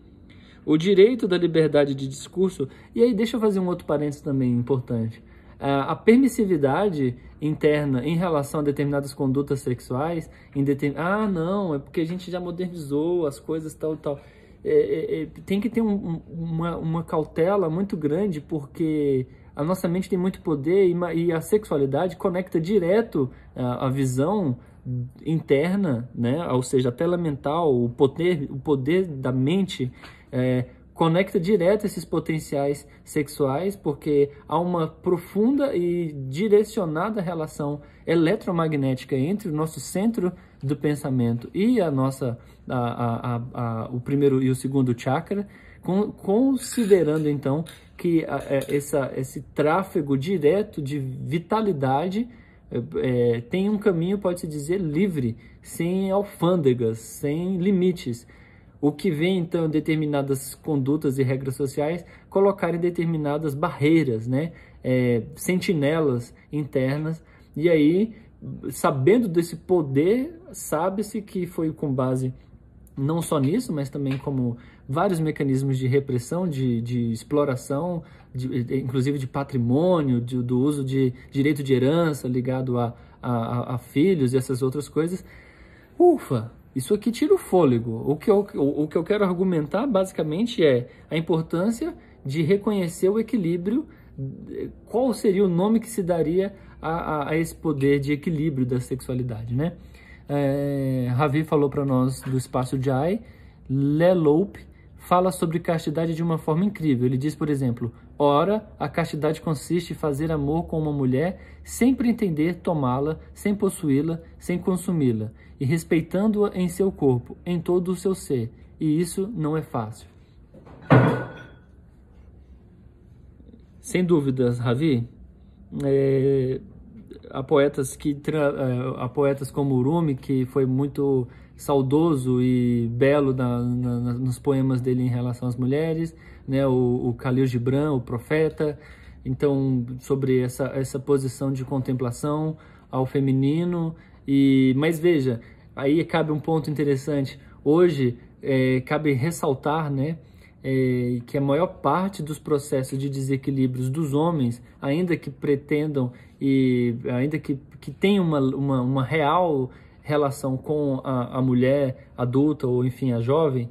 O direito da liberdade de discurso, e aí deixa eu fazer um outro parênteses também importante. A permissividade interna em relação a determinadas condutas sexuais, não, é porque a gente já modernizou as coisas tal e tal. Tem que ter uma cautela muito grande, porque a nossa mente tem muito poder e a sexualidade conecta direto a visão interna, né? Ou seja, a tela mental, o poder da mente, conecta direto esses potenciais sexuais, porque há uma profunda e direcionada relação eletromagnética entre o nosso centro do pensamento e o primeiro e o segundo chakra, considerando então que esse tráfego direto de vitalidade tem um caminho, pode-se dizer, livre, sem alfândegas, sem limites. O que vem, então, determinadas condutas e regras sociais colocarem determinadas barreiras, né? Sentinelas internas. E aí, sabendo desse poder, sabe-se que foi com base não só nisso, mas também como vários mecanismos de repressão, de exploração, inclusive de patrimônio, do uso de direito de herança ligado a filhos e essas outras coisas. Ufa! Isso aqui tira o fôlego. O que eu quero argumentar, basicamente, é a importância de reconhecer o equilíbrio. Qual seria o nome que se daria a esse poder de equilíbrio da sexualidade, né? Ravi falou para nós do espaço Jai. Leloup fala sobre castidade de uma forma incrível. Ele diz, por exemplo, ora, a castidade consiste em fazer amor com uma mulher sem pretender tomá-la, sem possuí-la, sem consumi-la, e respeitando-a em seu corpo, em todo o seu ser. E isso não é fácil. Sem dúvidas, Ravi, há poetas como Rumi, que foi muito saudoso e belo nos poemas dele em relação às mulheres, né? O Khalil Gibran, o profeta, então, sobre essa posição de contemplação ao feminino. Mas veja, aí cabe um ponto interessante. Hoje, cabe ressaltar, né, que a maior parte dos processos de desequilíbrios dos homens, ainda que pretendam e ainda que tenham uma real relação com a mulher adulta ou, enfim, a jovem,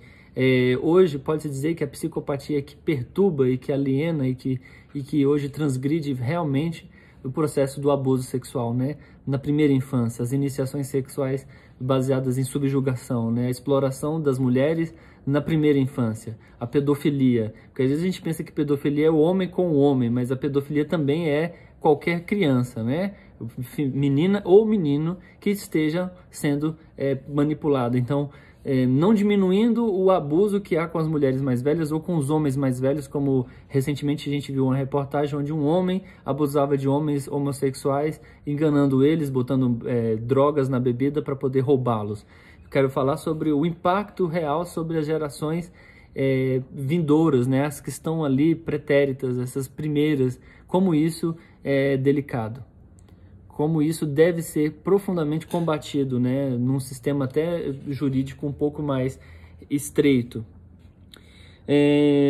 hoje pode-se dizer que a psicopatia que perturba e que aliena e que hoje transgride realmente o processo do abuso sexual, né? Na primeira infância, as iniciações sexuais baseadas em subjugação, né? A exploração das mulheres na primeira infância, a pedofilia, porque às vezes a gente pensa que pedofilia é o homem com o homem, mas a pedofilia também é qualquer criança, né? Menina ou menino que esteja sendo manipulado. Então, não diminuindo o abuso que há com as mulheres mais velhas ou com os homens mais velhos, como recentemente a gente viu uma reportagem onde um homem abusava de homens homossexuais, enganando eles, botando drogas na bebida para poder roubá-los. Eu quero falar sobre o impacto real sobre as gerações vindouras, né? As que estão ali pretéritas, essas primeiras, como isso é delicado. Como isso deve ser profundamente combatido, né, num sistema até jurídico um pouco mais estreito.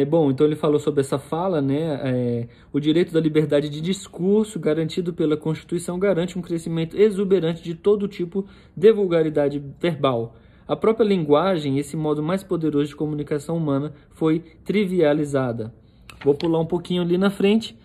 Bom, então ele falou sobre essa fala, né, o direito da liberdade de discurso garantido pela Constituição garante um crescimento exuberante de todo tipo de vulgaridade verbal. A própria linguagem, esse modo mais poderoso de comunicação humana, foi trivializada. Vou pular um pouquinho ali na frente.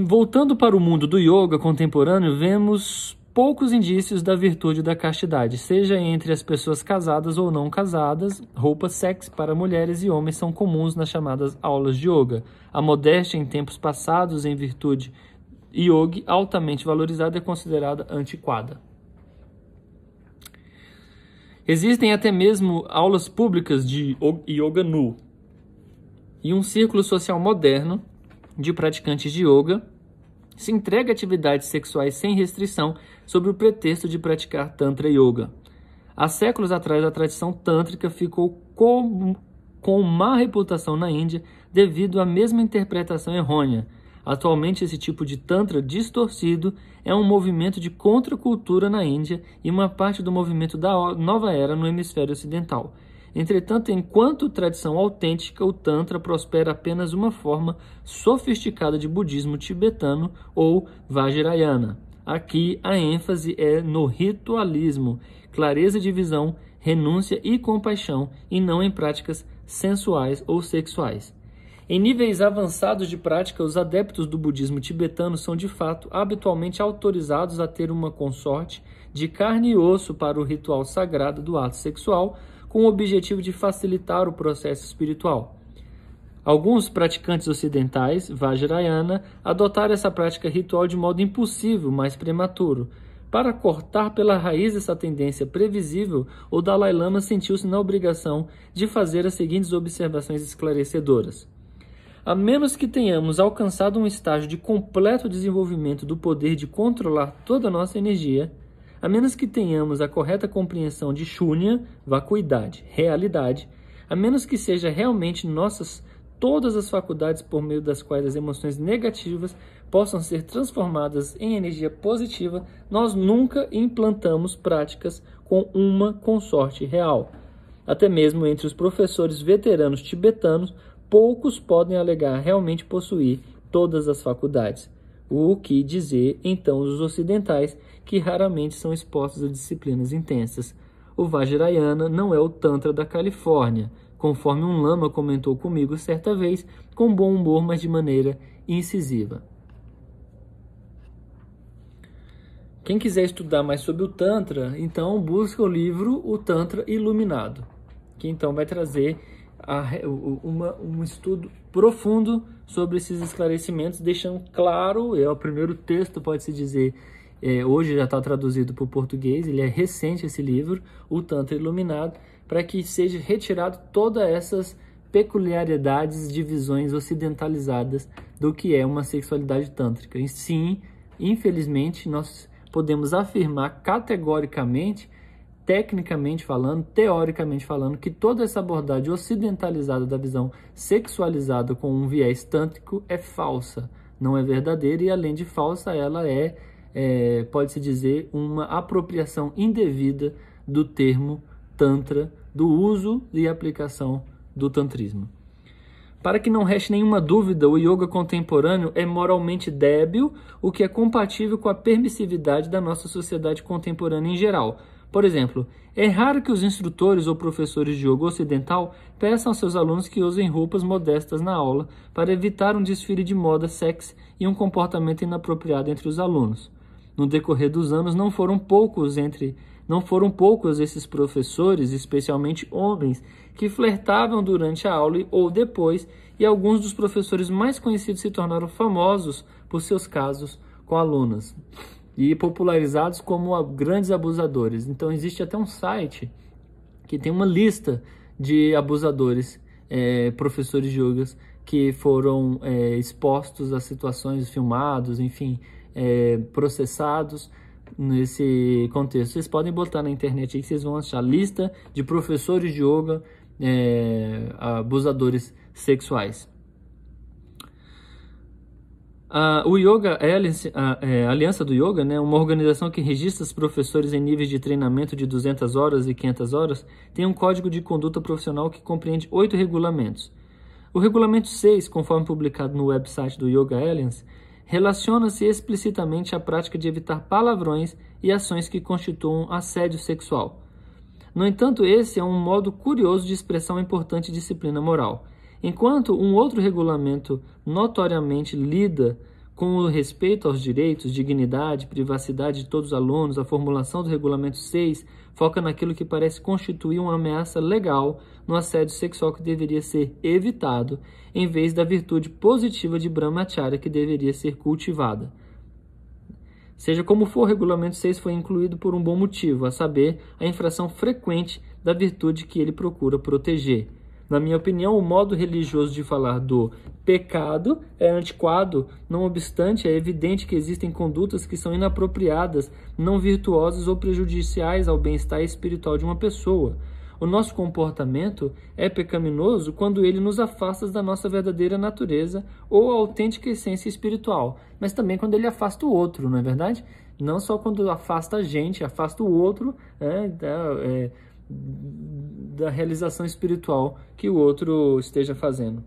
Voltando para o mundo do yoga contemporâneo, vemos poucos indícios da virtude da castidade, seja entre as pessoas casadas ou não casadas. Roupas sexy para mulheres e homens são comuns nas chamadas aulas de yoga. A modéstia em tempos passados, em virtude yogi, altamente valorizada, é considerada antiquada. Existem até mesmo aulas públicas de yoga nu e um círculo social moderno de praticantes de yoga se entrega a atividades sexuais sem restrição sob o pretexto de praticar Tantra Yoga. Há séculos atrás, a tradição tântrica ficou com má reputação na Índia devido à mesma interpretação errônea. Atualmente, esse tipo de Tantra distorcido é um movimento de contracultura na Índia e uma parte do movimento da nova era no hemisfério ocidental. Entretanto, enquanto tradição autêntica, o Tantra prospera apenas uma forma sofisticada de budismo tibetano ou Vajrayana. Aqui a ênfase é no ritualismo, clareza de visão, renúncia e compaixão, e não em práticas sensuais ou sexuais. Em níveis avançados de prática, os adeptos do budismo tibetano são de fato habitualmente autorizados a ter uma consorte de carne e osso para o ritual sagrado do ato sexual, com o objetivo de facilitar o processo espiritual. Alguns praticantes ocidentais, Vajrayana, adotaram essa prática ritual de modo impulsivo, mas prematuro. Para cortar pela raiz essa tendência previsível, o Dalai Lama sentiu-se na obrigação de fazer as seguintes observações esclarecedoras. A menos que tenhamos alcançado um estágio de completo desenvolvimento do poder de controlar toda a nossa energia, a menos que tenhamos a correta compreensão de Shunya, vacuidade, realidade, a menos que seja realmente nossas todas as faculdades por meio das quais as emoções negativas possam ser transformadas em energia positiva, nós nunca implantamos práticas com uma consorte real. Até mesmo entre os professores veteranos tibetanos, poucos podem alegar realmente possuir todas as faculdades. O que dizer, então, os ocidentais, que raramente são expostos a disciplinas intensas. O Vajrayana não é o Tantra da Califórnia, conforme um lama comentou comigo certa vez, com bom humor, mas de maneira incisiva. Quem quiser estudar mais sobre o Tantra, então busca o livro O Tantra Iluminado, que então vai trazer um estudo profundo sobre esses esclarecimentos, deixando claro, o primeiro texto, pode-se dizer, hoje já está traduzido para o português, ele é recente esse livro, O Tantra Iluminado, para que seja retirado todas essas peculiaridades de visões ocidentalizadas do que é uma sexualidade tântrica. E sim, infelizmente, nós podemos afirmar categoricamente, tecnicamente falando, teoricamente falando, que toda essa abordagem ocidentalizada da visão sexualizada com um viés tântrico é falsa, não é verdadeira, e além de falsa, ela pode-se dizer, uma apropriação indevida do termo Tantra, do uso e aplicação do tantrismo. Para que não reste nenhuma dúvida, o yoga contemporâneo é moralmente débil, o que é compatível com a permissividade da nossa sociedade contemporânea em geral. Por exemplo, é raro que os instrutores ou professores de yoga ocidental peçam aos seus alunos que usem roupas modestas na aula para evitar um desfile de moda sexy e um comportamento inapropriado entre os alunos. No decorrer dos anos, não foram poucos esses professores, especialmente homens, que flertavam durante a aula ou depois, e alguns dos professores mais conhecidos se tornaram famosos por seus casos com alunas e popularizados como grandes abusadores. Então existe até um site que tem uma lista de abusadores, professores de yogas, que foram expostos a situações, filmados, enfim, processados nesse contexto. Vocês podem botar na internet aí que vocês vão achar lista de professores de yoga abusadores sexuais. O Yoga Alliance, a Aliança do Yoga, né, uma organização que registra os professores em níveis de treinamento de 200 horas e 500 horas, tem um código de conduta profissional que compreende 8 regulamentos. O regulamento 6, conforme publicado no website do Yoga Alliance, relaciona-se explicitamente à prática de evitar palavrões e ações que constituam assédio sexual. No entanto, esse é um modo curioso de expressar uma importante disciplina moral. Enquanto um outro regulamento notoriamente lida com o respeito aos direitos, dignidade, privacidade de todos os alunos, a formulação do Regulamento 6 foca naquilo que parece constituir uma ameaça legal no assédio sexual que deveria ser evitado, em vez da virtude positiva de Brahmacharya que deveria ser cultivada. Seja como for, o Regulamento 6 foi incluído por um bom motivo, a saber, a infração frequente da virtude que ele procura proteger. Na minha opinião, o modo religioso de falar do pecado é antiquado, não obstante, é evidente que existem condutas que são inapropriadas, não virtuosas ou prejudiciais ao bem-estar espiritual de uma pessoa. O nosso comportamento é pecaminoso quando ele nos afasta da nossa verdadeira natureza ou autêntica essência espiritual, mas também quando ele afasta o outro, não é verdade? Não só quando afasta a gente, afasta o outro, da realização espiritual que o outro esteja fazendo.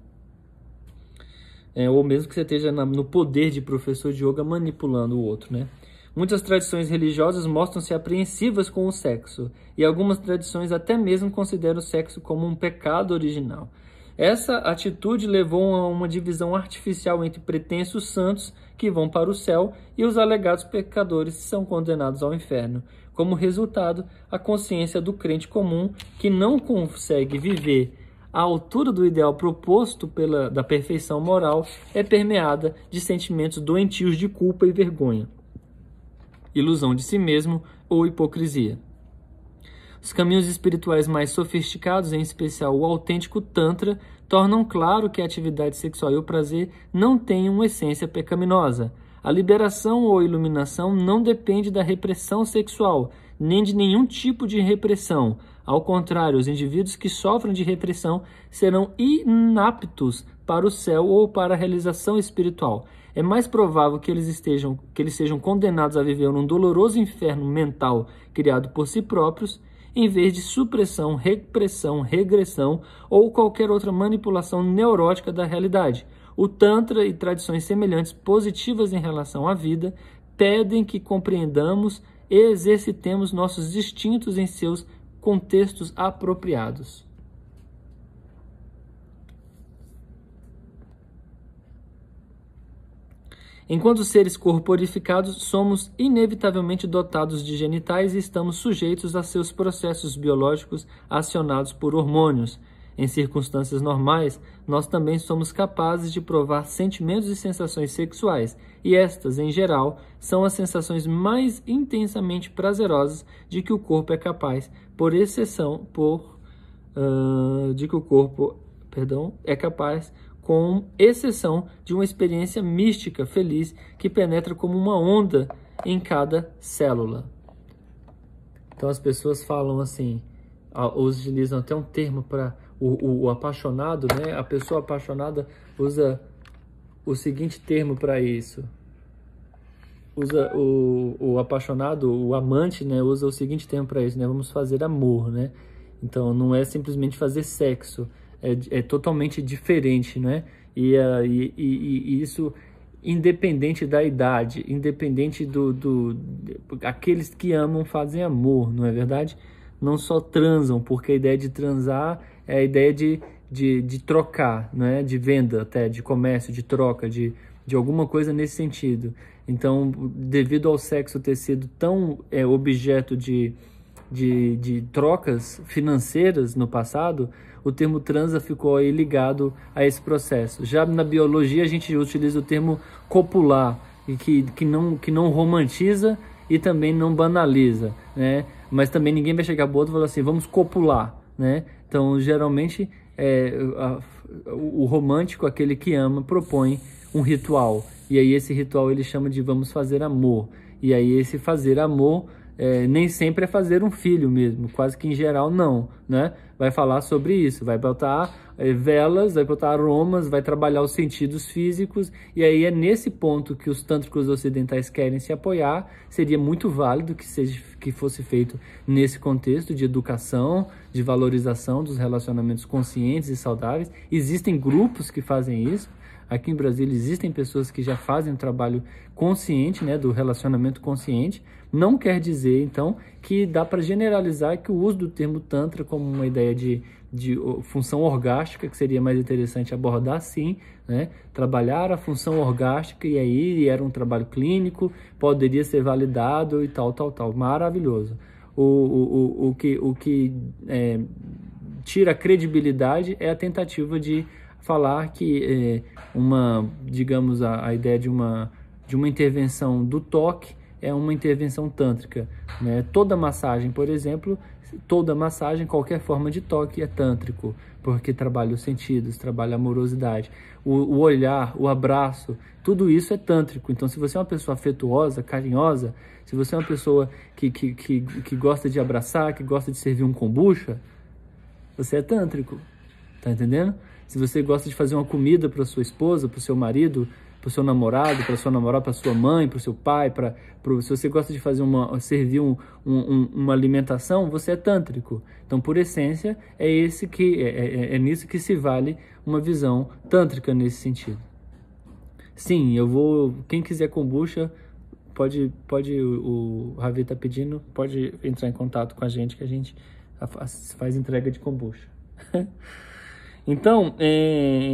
Ou mesmo que você esteja no poder de professor de yoga manipulando o outro, né? Muitas tradições religiosas mostram-se apreensivas com o sexo, e algumas tradições até mesmo consideram o sexo como um pecado original. Essa atitude levou a uma divisão artificial entre pretensos santos que vão para o céu e os alegados pecadores que são condenados ao inferno. Como resultado, a consciência do crente comum, que não consegue viver à altura do ideal proposto da perfeição moral, é permeada de sentimentos doentios de culpa e vergonha, ilusão de si mesmo ou hipocrisia. Os caminhos espirituais mais sofisticados, em especial o autêntico Tantra, tornam claro que a atividade sexual e o prazer não têm uma essência pecaminosa. A liberação ou iluminação não depende da repressão sexual, nem de nenhum tipo de repressão. Ao contrário, os indivíduos que sofrem de repressão serão inaptos para o céu ou para a realização espiritual. É mais provável que eles sejam condenados a viver num doloroso inferno mental criado por si próprios, em vez de supressão, repressão, regressão ou qualquer outra manipulação neurótica da realidade. O Tantra e tradições semelhantes positivas em relação à vida pedem que compreendamos e exercitemos nossos instintos em seus contextos apropriados. Enquanto seres corporificados, somos inevitavelmente dotados de genitais e estamos sujeitos a seus processos biológicos acionados por hormônios. Em circunstâncias normais, nós também somos capazes de provar sentimentos e sensações sexuais, e estas, em geral, são as sensações mais intensamente prazerosas de que o corpo é capaz, com exceção de uma experiência mística feliz que penetra como uma onda em cada célula. Então as pessoas falam assim, utilizam até um termo para o apaixonado, né? A pessoa apaixonada usa o seguinte termo para isso. Usa o apaixonado, o amante, né? Usa o seguinte termo para isso, né? Vamos fazer amor, né? Então não é simplesmente fazer sexo. É totalmente diferente, né? E isso independente da idade, independente aqueles que amam fazem amor, não é verdade? Não só transam, porque a ideia de transar é a ideia de trocar, né? De venda até, de comércio, de troca, de alguma coisa nesse sentido. Então, devido ao sexo ter sido tão objeto de trocas financeiras no passado, o termo transa ficou aí ligado a esse processo. Já na biologia a gente utiliza o termo copular, que não romantiza e também não banaliza, né? Mas também ninguém vai chegar para o outro e falar assim, vamos copular, né? Então, geralmente, o romântico, aquele que ama, propõe um ritual. E aí esse ritual ele chama de vamos fazer amor. E aí esse fazer amor nem sempre é fazer um filho mesmo, quase que em geral não, né? Vai falar sobre isso, vai botar velas, vai botar aromas, vai trabalhar os sentidos físicos, e aí é nesse ponto que os tântricos ocidentais querem se apoiar. Seria muito válido que fosse feito nesse contexto de educação, de valorização dos relacionamentos conscientes e saudáveis. Existem grupos que fazem isso. Aqui em Brasília existem pessoas que já fazem um trabalho consciente, né, do relacionamento consciente. Não quer dizer, então, que dá para generalizar que o uso do termo Tantra como uma ideia de função orgástica, que seria mais interessante abordar sim, né? Trabalhar a função orgástica, e aí era um trabalho clínico, poderia ser validado e tal. Maravilhoso. O que tira a credibilidade é a tentativa de falar que digamos, a ideia de uma intervenção do toque é uma intervenção tântrica, né? Toda massagem, por exemplo, qualquer forma de toque é tântrico, porque trabalha os sentidos, trabalha a amorosidade, o olhar, o abraço, tudo isso é tântrico. Então, se você é uma pessoa afetuosa, carinhosa, se você é uma pessoa que gosta de abraçar, que gosta de servir um kombucha, você é tântrico, tá entendendo? Se você gosta de fazer uma comida para sua esposa, para o seu marido, para o seu namorado, para sua namorada, para sua mãe, para o seu pai, se você gosta de servir uma alimentação, você é tântrico. Então, por essência, é nisso que se vale uma visão tântrica nesse sentido. Sim, quem quiser kombucha, o Ravi está pedindo, pode entrar em contato com a gente, que a gente faz entrega de kombucha. Então,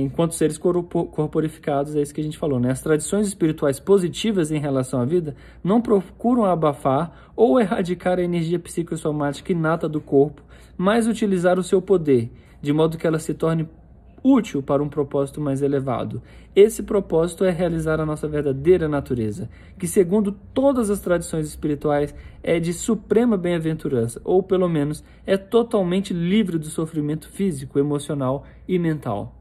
enquanto seres corporificados, é isso que a gente falou, né? As tradições espirituais positivas em relação à vida não procuram abafar ou erradicar a energia psicossomática inata do corpo, mas utilizar o seu poder, de modo que ela se torne útil para um propósito mais elevado. Esse propósito é realizar a nossa verdadeira natureza, que, segundo todas as tradições espirituais, é de suprema bem-aventurança, ou pelo menos é totalmente livre do sofrimento físico, emocional e mental.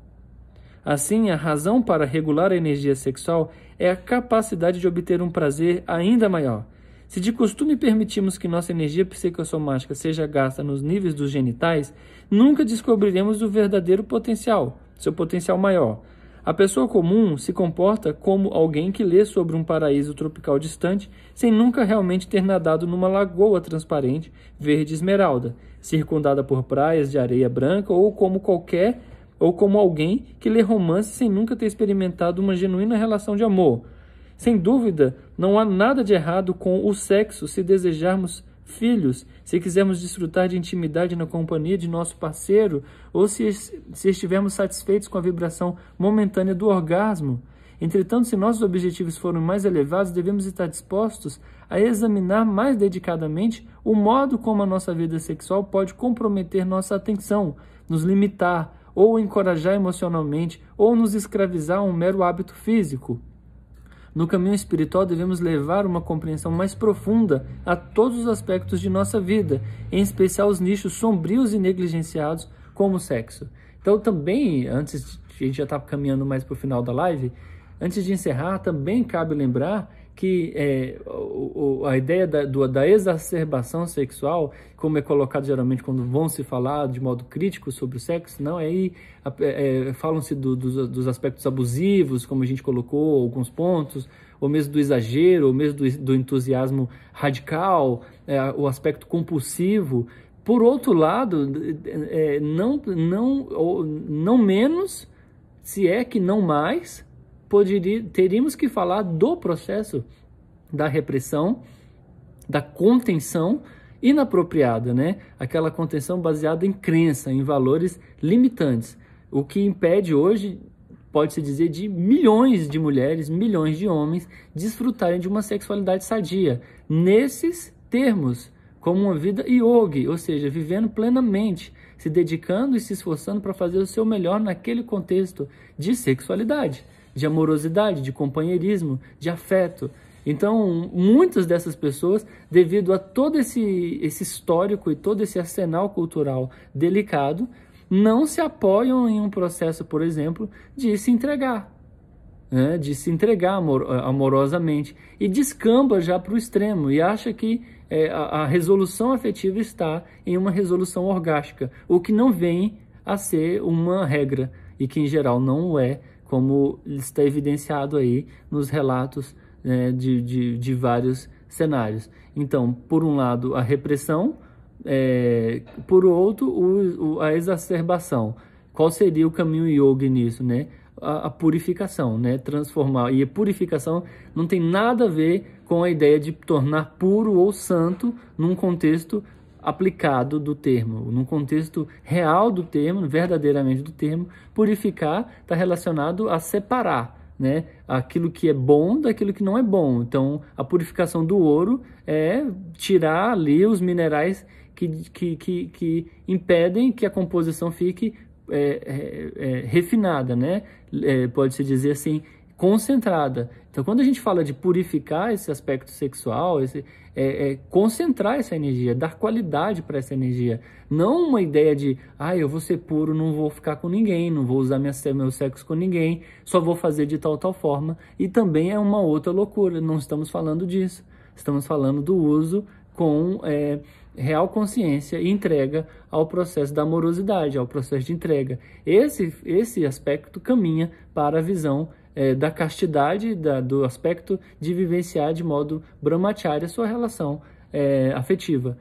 Assim, a razão para regular a energia sexual é a capacidade de obter um prazer ainda maior. Se de costume permitimos que nossa energia psicossomática seja gasta nos níveis dos genitais, nunca descobriremos o verdadeiro potencial, seu potencial maior. A pessoa comum se comporta como alguém que lê sobre um paraíso tropical distante, sem nunca realmente ter nadado numa lagoa transparente, verde esmeralda, circundada por praias de areia branca, ou como alguém que lê romance sem nunca ter experimentado uma genuína relação de amor. Sem dúvida, não há nada de errado com o sexo se desejarmos filhos, se quisermos desfrutar de intimidade na companhia de nosso parceiro, ou se estivermos satisfeitos com a vibração momentânea do orgasmo. Entretanto, se nossos objetivos forem mais elevados, devemos estar dispostos a examinar mais dedicadamente o modo como a nossa vida sexual pode comprometer nossa atenção, nos limitar, ou encorajar emocionalmente, ou nos escravizar a um mero hábito físico. No caminho espiritual, devemos levar uma compreensão mais profunda a todos os aspectos de nossa vida, em especial os nichos sombrios e negligenciados, como o sexo. Então, também, a gente já está caminhando mais para o final da live, antes de encerrar, também cabe lembrar que a ideia da exacerbação sexual, como é colocado geralmente quando vão se falar de modo crítico sobre o sexo, não, aí falam-se dos aspectos abusivos, como a gente colocou alguns pontos, ou mesmo do exagero, ou mesmo do entusiasmo radical, o aspecto compulsivo. Por outro lado, não menos, se é que não mais, teríamos que falar do processo da repressão, da contenção inapropriada, né? Aquela contenção baseada em crença, em valores limitantes, o que impede hoje, pode-se dizer, de milhões de mulheres, milhões de homens desfrutarem de uma sexualidade sadia, nesses termos, como uma vida yogi, ou seja, vivendo plenamente, se dedicando e se esforçando para fazer o seu melhor naquele contexto de sexualidade, de amorosidade, de companheirismo, de afeto. Então, muitas dessas pessoas, devido a todo esse histórico e todo esse arsenal cultural delicado, não se apoiam em um processo, por exemplo, de se entregar, né? De se entregar amorosamente, e descamba já para o extremo e acha que a resolução afetiva está em uma resolução orgástica, o que não vem a ser uma regra e que, em geral, não o é, como está evidenciado aí nos relatos de vários cenários. Então, por um lado, a repressão, por outro, a exacerbação. Qual seria o caminho yogi nisso, né? A purificação, né? Transformar. E a purificação não tem nada a ver com a ideia de tornar puro ou santo num contexto aplicado do termo, num contexto real do termo, verdadeiramente do termo, purificar está relacionado a separar, né, aquilo que é bom daquilo que não é bom. Então, a purificação do ouro é tirar ali os minerais que impedem que a composição fique refinada, né? Pode-se dizer assim, concentrada. Então, quando a gente fala de purificar esse aspecto sexual, concentrar essa energia, dar qualidade para essa energia. Não uma ideia de, eu vou ser puro, não vou ficar com ninguém, não vou usar meu sexo com ninguém, só vou fazer de tal forma. E também é uma outra loucura, não estamos falando disso. Estamos falando do uso com real consciência e entrega ao processo da amorosidade, ao processo de entrega. Esse aspecto caminha para a visão da castidade, do aspecto de vivenciar de modo brahmacharya a sua relação afetiva.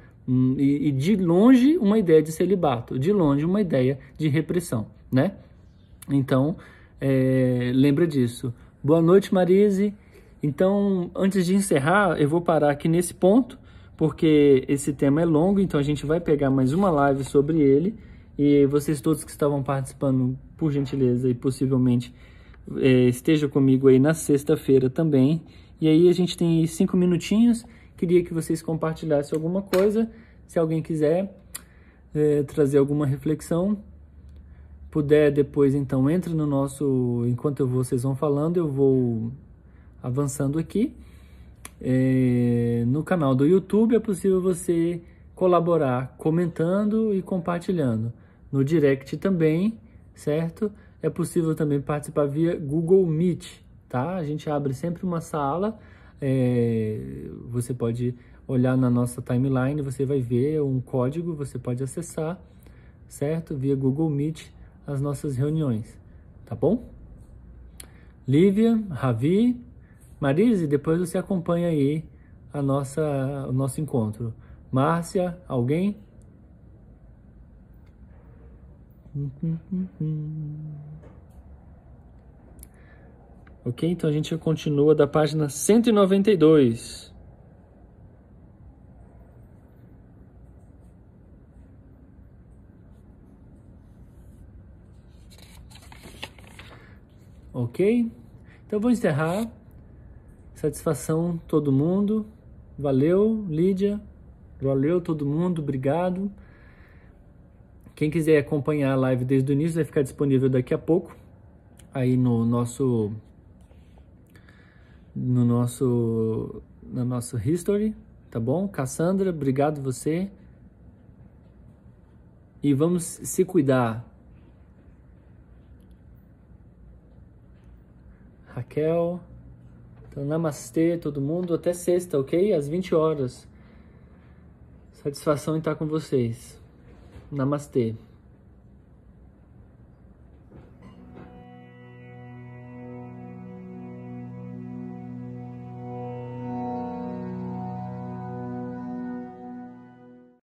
E de longe uma ideia de celibato, de longe uma ideia de repressão, né? Então, lembra disso. Boa noite, Marise. Então, antes de encerrar, eu vou parar aqui nesse ponto, porque esse tema é longo, então a gente vai pegar mais uma live sobre ele, e vocês todos que estavam participando, por gentileza, e possivelmente esteja comigo aí na sexta-feira também. E aí a gente tem 5 minutinhos, queria que vocês compartilhassem alguma coisa, se alguém quiser trazer alguma reflexão, puder depois, então, entre no nosso, enquanto vocês vão falando, eu vou avançando aqui. No canal do YouTube é possível você colaborar comentando e compartilhando. No direct também, certo? É possível também participar via Google Meet, tá? A gente abre sempre uma sala, você pode olhar na nossa timeline, você vai ver um código, você pode acessar, certo? Via Google Meet as nossas reuniões, tá bom? Lívia, Ravi, Marise, depois você acompanha aí o nosso encontro. Márcia, alguém? Ok, então a gente continua da página 192. Ok? Então eu vou encerrar. Satisfação todo mundo. Valeu, Lídia. Valeu todo mundo, obrigado. Quem quiser acompanhar a live desde o início vai ficar disponível daqui a pouco. Aí no nosso history, tá bom? Cassandra, obrigado você. E vamos se cuidar. Raquel. Então, namastê todo mundo, até sexta, ok? Às 20 horas. Satisfação em estar com vocês. Namastê.